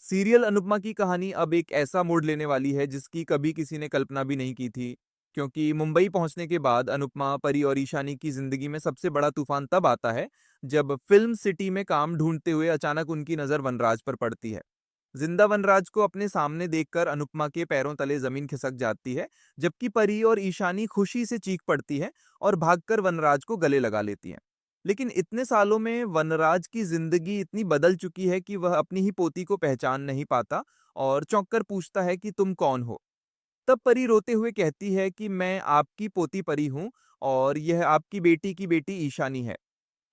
Serial Anupama की कहानी अब एक ऐसा मोड़ लेने वाली है जिसकी कभी किसी ने कल्पना भी नहीं की थी। क्योंकि मुंबई पहुंचने के बाद अनुपमा, परी और ईशानी की जिंदगी में सबसे बड़ा तूफान तब आता है जब फिल्म सिटी में काम ढूंढते हुए अचानक उनकी नजर वनराज पर पड़ती है। जिंदा वनराज को अपने सामने देखकर अनुपमा के पैरों तले जमीन खिसक जाती है, जबकि परी और ईशानी खुशी से चीख पड़ती है और भागकर वनराज को गले लगा लेती हैं। लेकिन इतने सालों में वनराज की जिंदगी इतनी बदल चुकी है कि वह अपनी ही पोती को पहचान नहीं पाता और चौंक कर पूछता है कि तुम कौन हो। तब परी रोते हुए कहती है कि मैं आपकी पोती परी हूँ और यह आपकी बेटी की बेटी ईशानी है।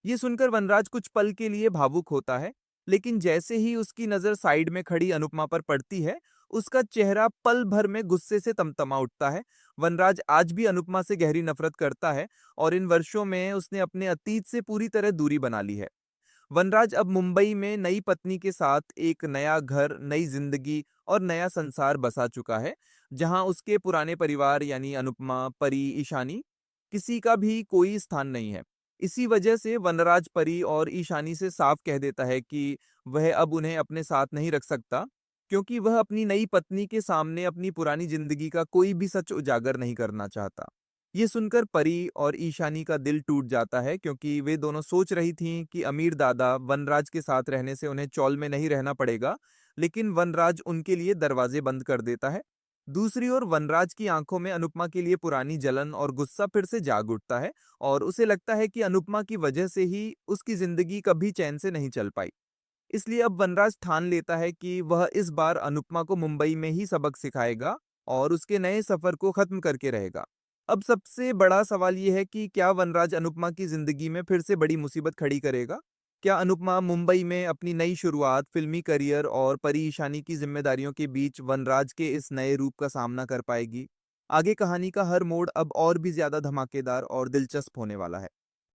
ये सुनकर वनराज कुछ पल के लिए भावुक होता है, लेकिन जैसे ही उसकी नजर साइड में खड़ी अनुपमा पर पड़ती है, उसका चेहरा पल भर में गुस्से से तमतमा उठता है। वनराज आज भी अनुपमा से गहरी नफरत करता है और इन वर्षों में उसने अपने अतीत से पूरी तरह दूरी बना ली है। वनराज अब मुंबई में नई पत्नी के साथ एक नया घर, नई जिंदगी और नया संसार बसा चुका है, जहां उसके पुराने परिवार यानी अनुपमा, परी, ईशानी किसी का भी कोई स्थान नहीं है। इसी वजह से वनराज परी और ईशानी से साफ कह देता है कि वह अब उन्हें अपने साथ नहीं रख सकता, क्योंकि वह अपनी नई पत्नी के सामने अपनी पुरानी जिंदगी का कोई भी सच उजागर नहीं करना चाहता। ये सुनकर परी और ईशानी का दिल टूट जाता है, क्योंकि वे दोनों सोच रही थीं कि अमीर दादा वनराज के साथ रहने से उन्हें चौल में नहीं रहना पड़ेगा, लेकिन वनराज उनके लिए दरवाजे बंद कर देता है। दूसरी ओर वनराज की आंखों में अनुपमा के लिए पुरानी जलन और गुस्सा फिर से जाग उठता है और उसे लगता है कि अनुपमा की वजह से ही उसकी जिंदगी कभी चैन से नहीं चल पाई। इसलिए अब वनराज ठान लेता है कि वह इस बार अनुपमा को मुंबई में ही सबक सिखाएगा और उसके नए सफर को खत्म करके रहेगा। अब सबसे बड़ा सवाल यह है कि क्या वनराज अनुपमा की जिंदगी में फिर से बड़ी मुसीबत खड़ी करेगा? क्या अनुपमा मुंबई में अपनी नई शुरुआत, फिल्मी करियर और परेशानी की जिम्मेदारियों के बीच वनराज के इस नए रूप का सामना कर पाएगी? आगे कहानी का हर मोड़ अब और भी ज्यादा धमाकेदार और दिलचस्प होने वाला है।